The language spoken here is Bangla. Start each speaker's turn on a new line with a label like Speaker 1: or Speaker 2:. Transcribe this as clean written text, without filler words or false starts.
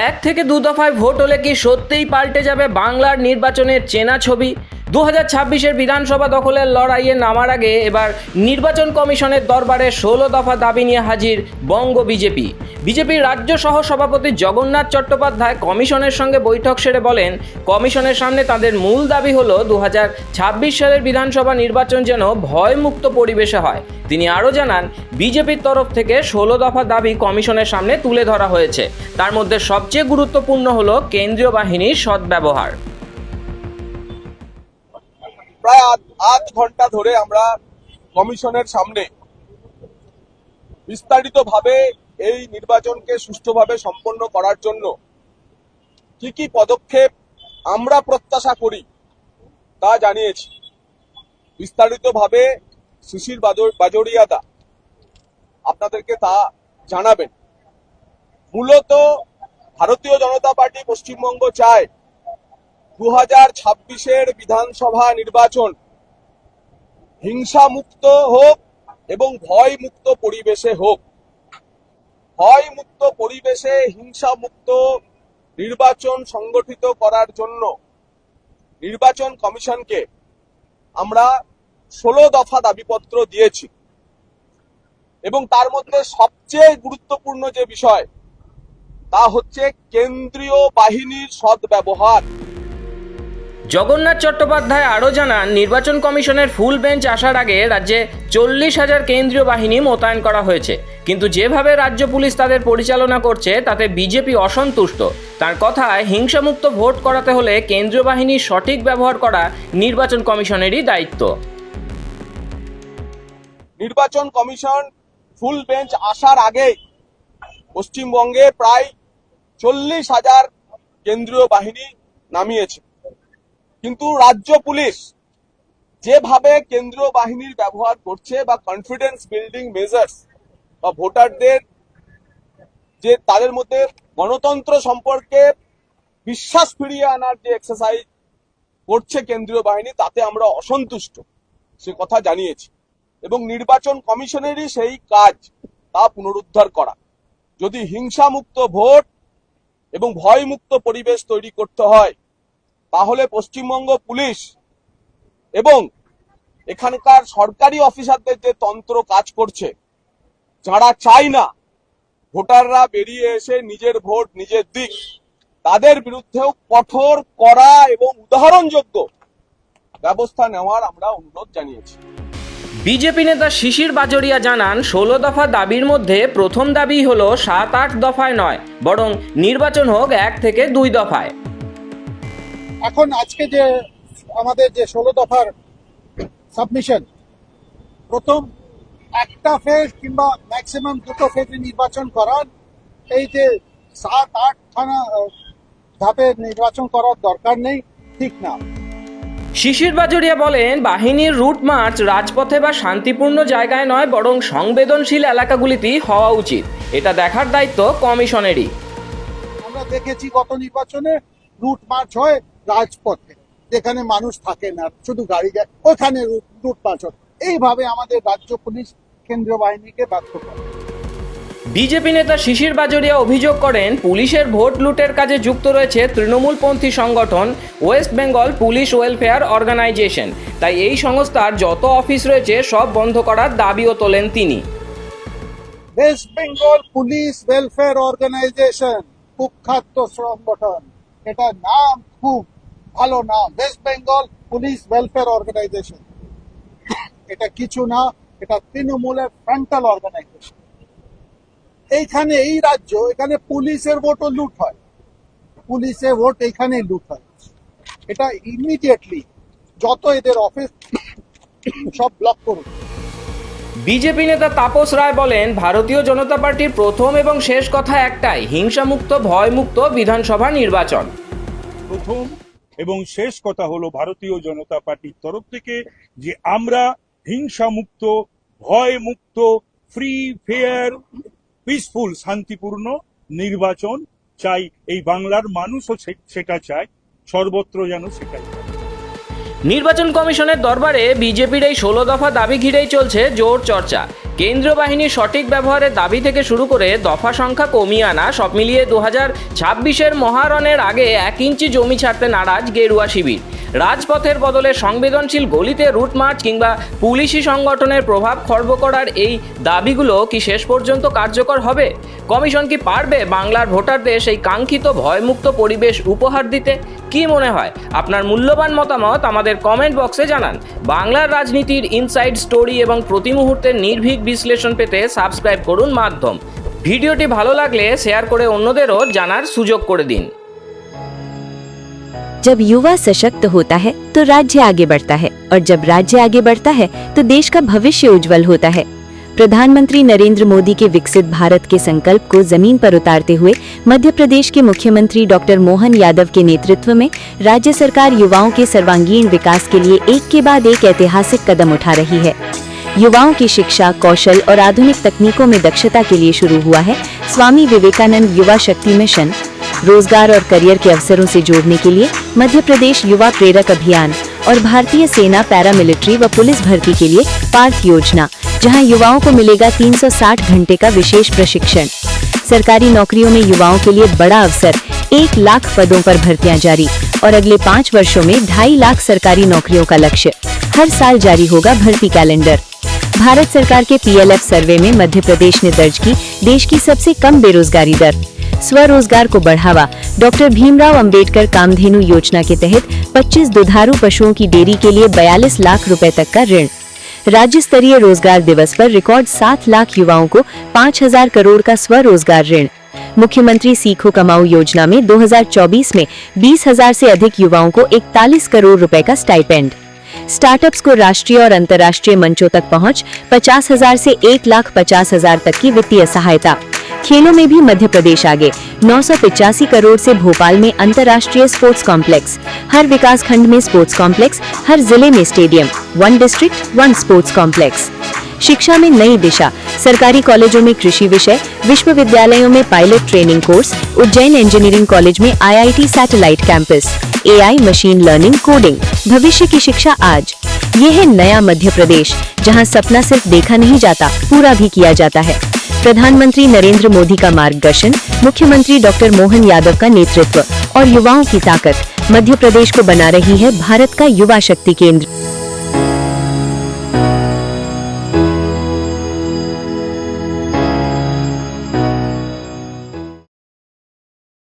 Speaker 1: এক থেকে দু দফায় ভোট হলে কি সত্যিই পাল্টে যাবে বাংলার নির্বাচনের চেনা ছবি? 2026-এর বিধানসভা দখলের লড়াইয়ে নামার আগে এবার নির্বাচন কমিশনের দরবারে 16 দফা দাবি নিয়ে হাজির বঙ্গ বিজেপি। বিজেপির রাজ্য সহ সভাপতি জগন্নাথ চট্টোপাধ্যায় কমিশনের সঙ্গে বৈঠক সেরে বলেন, কমিশনের সামনে তাদের মূল দাবি হলো 2026 সালের বিধানসভা নির্বাচন যেন ভয়মুক্ত পরিবেশে হয়। তিনি আরও জানান, বিজেপির তরফ থেকে 16 দফা দাবি কমিশনের সামনে তুলে ধরা হয়েছে। তার মধ্যে সবচেয়ে গুরুত্বপূর্ণ হলো কেন্দ্রীয় বাহিনীর সদ্ব্যবহার।
Speaker 2: প্রায় আধ ঘন্টা ধরে আমরা কমিশনের সামনে বিস্তারিতভাবে এই নির্বাচনকে সুষ্ঠুভাবে সম্পন্ন করার জন্য কি কি পদক্ষেপ আমরা প্রত্যাশা করি তা জানিয়েছি। বিস্তারিতভাবে শিশির বাজোরিয়াদা আপনাদেরকে তা জানাবেন। মূলত ভারতীয় জনতা পার্টি পশ্চিমবঙ্গ চায় 2026-এর বিধানসভা নির্বাচন হিংসামুক্ত হোক এবং ভয়মুক্ত পরিবেশে হোক। ভয়মুক্ত পরিবেশে হিংসামুক্ত নির্বাচন সংগঠিত করার জন্য নির্বাচন কমিশনকে আমরা 16 দফা দাবিপত্র দিয়েছি এবং তার মধ্যে সবচেয়ে গুরুত্বপূর্ণ যে বিষয় তা হচ্ছে কেন্দ্রীয় বাহিনীর সদ্ব্যবহার।
Speaker 1: জগন্নাথ চট্টোপাধ্যায় আরও জানান, নির্বাচন কমিশনের ফুল বেঞ্চ আসার আগে রাজ্যে 40,000 কেন্দ্রীয় বাহিনী মোতায়েন করা হয়েছে, কিন্তু যেভাবে রাজ্য পুলিশ তাদের পরিচালনা করছে তাতে বিজেপি অসন্তুষ্ট। তার কথায়, হিংসামুক্ত ভোট করাতে হলে কেন্দ্রীয় বাহিনীর সঠিক ব্যবহার করা নির্বাচন কমিশনেরই দায়িত্ব।
Speaker 2: নির্বাচন কমিশন ফুল বেঞ্চ আসার আগে পশ্চিমবঙ্গে প্রায় 40,000 কেন্দ্রীয় বাহিনী নামিয়েছে, কিন্তু রাজ্য পুলিশ যেভাবে কেন্দ্রীয় বাহিনীর ব্যবহার করছে বা কনফিডেন্স বিল্ডিং মেজার্স বা ভোটারদের যে তাদের মধ্যে গণতন্ত্র সম্পর্কে বিশ্বাস ফিরিয়ে আনার যে এক্সারসাইজ করছে কেন্দ্রীয় বাহিনী, তাতে আমরা অসন্তুষ্ট, সে কথা জানিয়েছি। এবং নির্বাচন কমিশনেরই সেই কাজ তা পুনরুদ্ধার করা। যদি হিংসামুক্ত ভোট এবং ভয়মুক্ত পরিবেশ তৈরি করতে হয়, তাহলে পশ্চিমবঙ্গ পুলিশ এবং এখানকার সরকারি অফিসারদের যে তন্ত্র কাজ করছে, যারা চায় না ভোটাররা বেরিয়ে এসে নিজের ভোট নিজের দিক, তাদের বিরুদ্ধেও কঠোর, কড়া এবং উদাহরণযোগ্য ব্যবস্থা নেওয়ার আমরা অনুরোধ জানিয়েছি।
Speaker 1: বিজেপি নেতা শিশির বাজোরিয়া জানান, 16 দফা দাবির মধ্যে প্রথম দাবি হলো 7-8 দফায় নয়, বরং নির্বাচন হোক 1 থেকে 2 দফায়।
Speaker 3: এখন আজকে যে আমাদের যে 16 দফার সাবমিশন, প্রথম একটা ফেজ কিংবা ম্যাক্সিমাম 2টো ফেজে নির্বাচন করার, এই যে 7-8 ধাপে নির্বাচন করার দরকার নেই, ঠিক না।
Speaker 1: শিশির বাজোরিয়া বলেন, বাহিনীর রুট মার্চ রাজপথে বা শান্তিপূর্ণ জায়গায় নয়, বরং সংবেদনশীল এলাকাগুলিতেই হওয়া উচিত। এটা দেখার দায়িত্ব কমিশনেরই।
Speaker 3: আমরা দেখেছি গত নির্বাচনে রুট মার্চ হয় রাজপথে, যেখানে মানুষ থাকে না, শুধু গাড়ি যায়, ওইখানে রুট মার্চ হয়। এইভাবে আমাদের রাজ্য পুলিশ কেন্দ্রীয় বাহিনীকে বাধ্য করে।
Speaker 1: বিজেপি নেতা শিশির বাজোরিয়া অভিযোগ করেন, পুলিশের ভোট লুটের কাজে যুক্ত রয়েছে তৃণমূলপন্থী সংগঠন West Bengal police welfare organisation. তাই এই সংস্থার যত অফিস রয়েছে সব বন্ধ করার দাবিও তোলেন তিনি।
Speaker 3: West Bengal police welfare organisation কুখ্যাত সংগঠন, এটা নাম খুব ভালো নাম, West Bengal police welfare organisation. এটা কিছু না, এটা তৃণমূলের ফ্রন্টাল অর্গানাইজেশন। এইখানে এই রাজ্য, এখানে পুলিশের ভোটও লুট হয়, পুলিশের ভোট এইখানে লুট হয়। এটা ইমিডিয়েটলি যত এদের অফিস সব ব্লক করুন।
Speaker 1: বিজেপি নেতা তাপস রায় বলেন, ভারতীয় জনতা পার্টির প্রথম এবং শেষ কথা একটাই, হিংসামুক্ত ভয়মুক্ত বিধানসভা নির্বাচন।
Speaker 4: প্রথম এবং শেষ কথা হলো ভারতীয় জনতা পার্টির তরফ থেকে যে আমরা হিংসামুক্ত, ভয়মুক্ত, ফ্রি, ফেয়ার, পিসফুল, শান্তিপূর্ণ নির্বাচন চাই। এই বাংলার মানুষও সেটা চায়, সর্বত্র যেন সেটাই।
Speaker 1: নির্বাচন কমিশনের দরবারে বিজেপির এই 16 দফা দাবি ঘিরেই চলছে জোর চর্চা। কেন্দ্রীয় বাহিনীর সঠিক ব্যবহারের দাবি থেকে শুরু করে দফা সংখ্যা কমিয়ে আনা, সব মিলিয়ে 2026-এর মহারণের আগে 1 ইঞ্চি জমি ছাড়তে নারাজ গেরুয়া শিবির। রাজপথের বদলে সংবেদনশীল গলিতে রুট মার্চ কিংবা পুলিশি সংগঠনের প্রভাব খর্ব করার এই দাবিগুলো কি শেষ পর্যন্ত কার্যকর হবে? কমিশন কি পারবে বাংলার ভোটারদের সেই কাঙ্ক্ষিত ভয়মুক্ত পরিবেশ উপহার দিতে? কি মনে হয়? আপনার মূল্যবান মতামত আমাদের কমেন্ট বক্সে জানান। বাংলার রাজনীতির ইনসাইড স্টোরি এবং প্রতি মুহূর্তের নির্ভীক বিশ্লেষণ পেতে সাবস্ক্রাইব করুন মাধ্যম। ভিডিওটি ভালো লাগলে শেয়ার করে অন্যদেরও জানার সুযোগ করে দিন।
Speaker 5: जब युवा सशक्त होता है तो राज्य आगे बढ़ता है, और जब राज्य आगे बढ़ता है तो देश का भविष्य उज्जवल होता है। प्रधानमंत्री नरेंद्र मोदी के विकसित भारत के संकल्प को जमीन पर उतारते हुए मध्य प्रदेश के मुख्यमंत्री डॉक्टर मोहन यादव के नेतृत्व में राज्य सरकार युवाओं के सर्वांगीण विकास के लिए एक के बाद एक ऐतिहासिक कदम उठा रही है। युवाओं की शिक्षा, कौशल और आधुनिक तकनीकों में दक्षता के लिए शुरू हुआ है स्वामी विवेकानंद युवा शक्ति मिशन। रोजगार और करियर के अवसरों से जोड़ने के लिए मध्य प्रदेश युवा प्रेरक अभियान और भारतीय सेना पैरामिलिट्री व पुलिस भर्ती के लिए पार्थ योजना, जहां युवाओं को मिलेगा 360 घंटे का विशेष प्रशिक्षण। सरकारी नौकरियों में युवाओं के लिए बड़ा अवसर, 1 लाख पदों पर भर्तियां जारी, और अगले 5 वर्षों में 2.5 लाख सरकारी नौकरियों का लक्ष्य। हर साल जारी होगा भर्ती कैलेंडर। भारत सरकार के PLF सर्वे में मध्य प्रदेश ने दर्ज की देश की सबसे कम बेरोजगारी दर। स्वरोजगार को बढ़ावा, डॉक्टर भीमराव अंबेडकर कामधेनु योजना के तहत 25 दुधारू पशुओं की डेयरी के लिए 42 लाख रुपए तक का ऋण। राज्य स्तरीय रोजगार दिवस पर रिकॉर्ड 7 लाख युवाओं को 5,000 करोड़ का स्वरोजगार ऋण। मुख्यमंत्री सीखो कमाओ योजना में 2024 में 20,000 से अधिक युवाओं को 41 करोड़ रुपए का स्टाइपेंड। स्टार्टअप्स को राष्ट्रीय और अंतर्राष्ट्रीय मंचों तक पहुंच, 50,000 से 1,50,000 तक की वित्तीय सहायता। खेलों में भी मध्य प्रदेश आगे, 985 करोड़ से भोपाल में अंतर्राष्ट्रीय स्पोर्ट्स कॉम्प्लेक्स, हर विकास खंड में स्पोर्ट्स कॉम्प्लेक्स, हर जिले में स्टेडियम, 1 डिस्ट्रिक्ट 1 स्पोर्ट्स कॉम्प्लेक्स। शिक्षा में नई दिशा, सरकारी कॉलेजों में कृषि विषय, विश्वविद्यालयों में pilot training course, Ujjain engineering college में IIT satellite campus, AI, machine learning, coding. भविष्य की शिक्षा आज। ये है नया मध्य प्रदेश, जहां सपना सिर्फ देखा नहीं जाता, पूरा भी किया जाता है। प्रधानमंत्री नरेंद्र मोदी का मार्गदर्शन, मुख्यमंत्री डॉक्टर मोहन यादव का नेतृत्व और युवाओं की ताकत मध्य प्रदेश को बना रही है भारत का युवा शक्ति केंद्र।